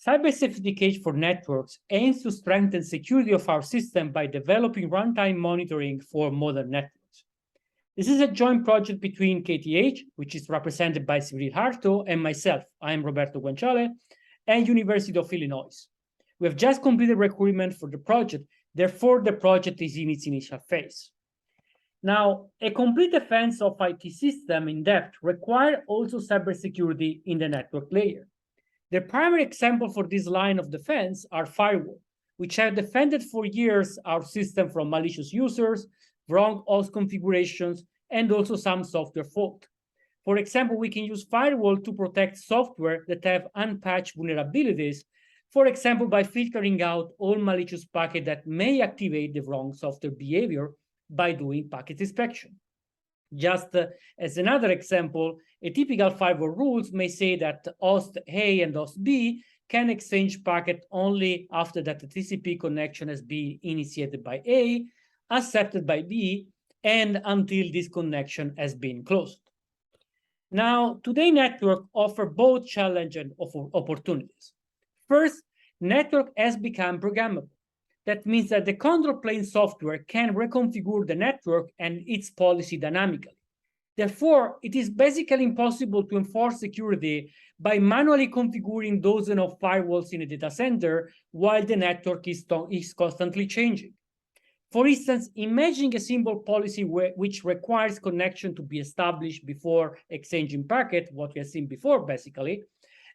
Cybersecurity Cage for Networks aims to strengthen security of our system by developing runtime monitoring for modern networks. This is a joint project between KTH, which is represented by Cyril Harto, and myself, I am Roberto Guanciale, and University of Illinois. We have just completed recruitment for the project, therefore the project is in its initial phase. Now, a complete defense of IT system in depth requires also cybersecurity in the network layer. The primary example for this line of defense are firewall, which have defended for years our system from malicious users, wrong host configurations, and also some software fault. For example, we can use firewall to protect software that have unpatched vulnerabilities, for example, by filtering out all malicious packets that may activate the wrong software behavior by doing packet inspection. Just as another example, a typical firewall rules may say that host A and host B can exchange packet only after that the TCP connection has been initiated by A, accepted by B, and until this connection has been closed. Now, today network offer both challenge and opportunities. First, network has become programmable. That means that the control plane software can reconfigure the network and its policy dynamically. Therefore, it is basically impossible to enforce security by manually configuring dozens of firewalls in a data center while the network is constantly changing. For instance, imagine a simple policy which requires connection to be established before exchanging packet, what we have seen before basically,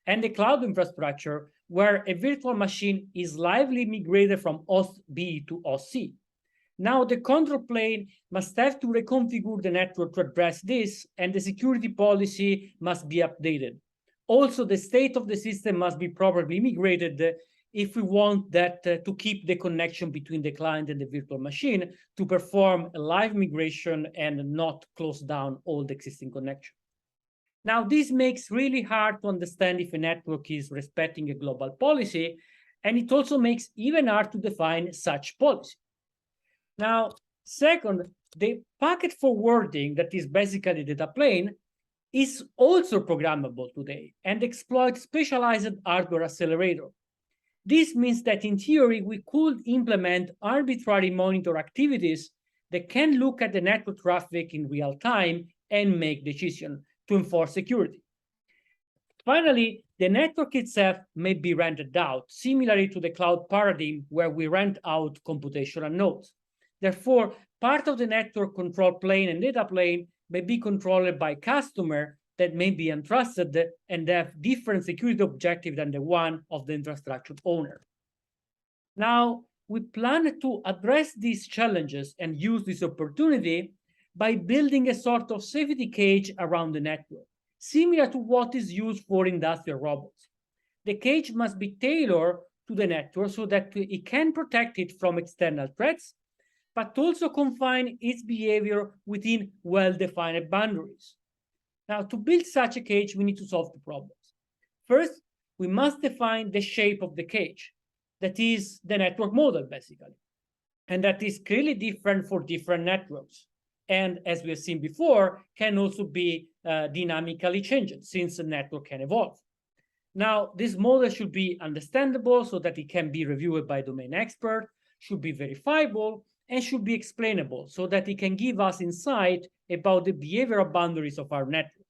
and the cloud infrastructure where a virtual machine is lively migrated from host B to host C. Now the control plane must have to reconfigure the network to address this, and the security policy must be updated. Also, the state of the system must be properly migrated if we want that to keep the connection between the client and the virtual machine to perform a live migration and not close down all the existing connections. Now, this makes really hard to understand if a network is respecting a global policy, and it also makes even hard to define such policy. Now, second, the packet forwarding, that is basically data plane, is also programmable today and exploits specialized hardware accelerator. This means that in theory, we could implement arbitrary monitor activities that can look at the network traffic in real time and make decisions to enforce security. Finally, the network itself may be rented out, similarly to the cloud paradigm where we rent out computational nodes. Therefore, part of the network control plane and data plane may be controlled by customer that may be entrusted and have different security objectives than the one of the infrastructure owner. Now, we plan to address these challenges and use this opportunity by building a sort of safety cage around the network, similar to what is used for industrial robots. The cage must be tailored to the network so that it can protect it from external threats, but also confine its behavior within well-defined boundaries. Now, to build such a cage, we need to solve two problems. First, we must define the shape of the cage, that is the network model, basically. And that is clearly different for different networks. And as we have seen before, can also be dynamically changed since the network can evolve. Now, this model should be understandable so that it can be reviewed by domain expert, should be verifiable, and should be explainable so that it can give us insight about the behavioral boundaries of our network.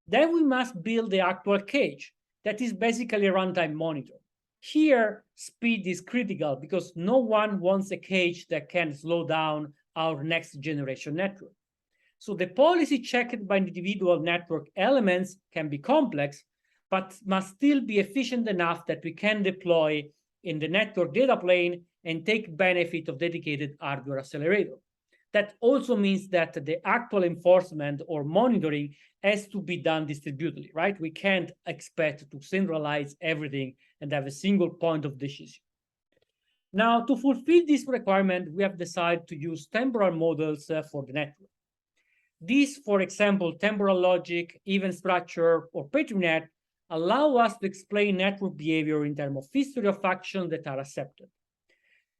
Then we must build the actual cage, that is basically a runtime monitor. Here, speed is critical because no one wants a cage that can slow down our next generation network. So the policy checked by individual network elements can be complex, but must still be efficient enough that we can deploy in the network data plane and take benefit of dedicated hardware accelerator. That also means that the actual enforcement or monitoring has to be done distributedly, right? We can't expect to centralize everything and have a single point of decision. Now, to fulfill this requirement, we have decided to use temporal models for the network. These, for example, temporal logic, event structure, or PatriNet allow us to explain network behavior in terms of history of actions that are accepted.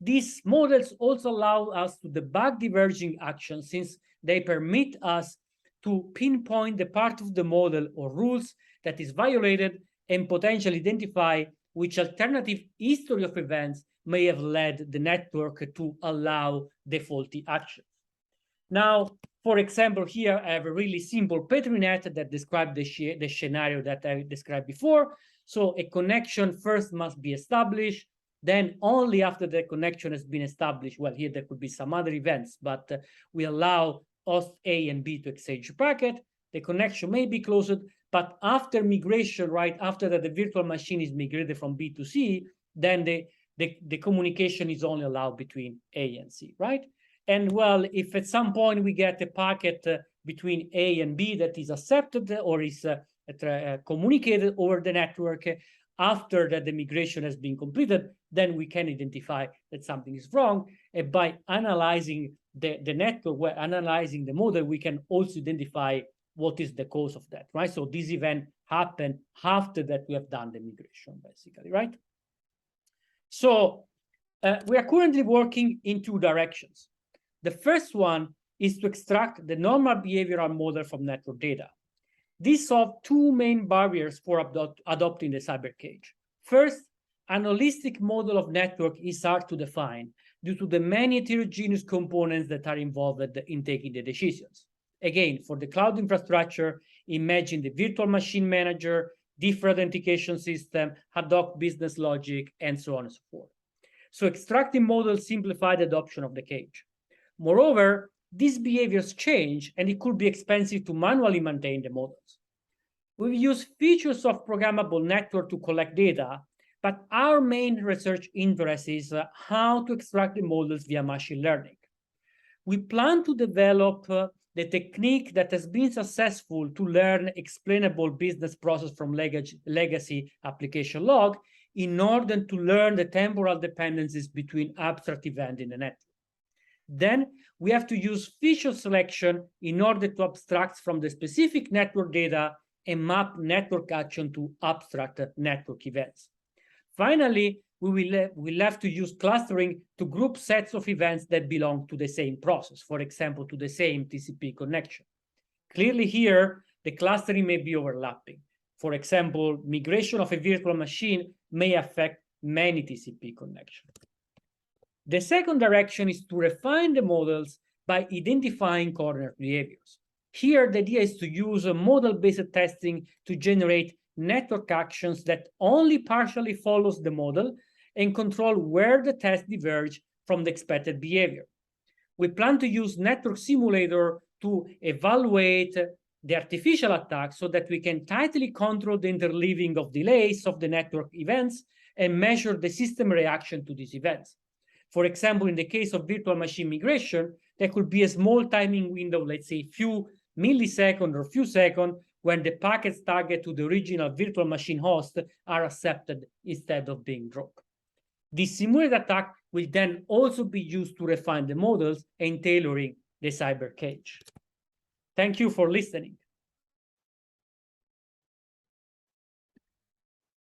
These models also allow us to debug diverging actions since they permit us to pinpoint the part of the model or rules that is violated and potentially identify which alternative history of events may have led the network to allow the faulty actions. Now, for example, here I have a really simple Petri net that describes the scenario that I described before. So a connection first must be established. Then only after the connection has been established, well, here there could be some other events, but we allow host A and B to exchange packet. The connection may be closed, but after migration, right after that the virtual machine is migrated from B to C, then the communication is only allowed between A and C, right? And well, if at some point we get a packet between A and B that is accepted or is communicated over the network after that the migration has been completed, then we can identify that something is wrong. And by analyzing the network, analyzing the model, we can also identify what is the cause of that, right? So this event happened after that we have done the migration, basically, right? So we are currently working in two directions. The first one is to extract the normal behavioral model from network data. This solves two main barriers for adopting the cyber cage. First, an holistic model of network is hard to define due to the many heterogeneous components that are involved in taking the decisions. Again, for the cloud infrastructure, imagine the virtual machine manager, different authentication system, ad hoc business logic, and so on and so forth. So extracting models simplify the adoption of the cage. Moreover, these behaviors change, and it could be expensive to manually maintain the models. We use features of programmable network to collect data, but our main research interest is how to extract the models via machine learning. We plan to develop the technique that has been successful to learn explainable business process from legacy application log in order to learn the temporal dependencies between abstract events in the network. Then we have to use feature selection in order to abstract from the specific network data and map network action to abstract network events. Finally, we will have to use clustering to group sets of events that belong to the same process, for example, to the same TCP connection. Clearly here, the clustering may be overlapping. For example, migration of a virtual machine may affect many TCP connections. The second direction is to refine the models by identifying corner behaviors. Here, the idea is to use a model-based testing to generate network actions that only partially follows the model and control where the test diverge from the expected behavior. We plan to use network simulator to evaluate the artificial attack so that we can tightly control the interleaving of delays of the network events and measure the system reaction to these events. For example, in the case of virtual machine migration, there could be a small timing window, let's say few milliseconds or few seconds, when the packets targeted to the original virtual machine host are accepted instead of being dropped. This simulated attack will then also be used to refine the models and tailoring the cyber cage. Thank you for listening.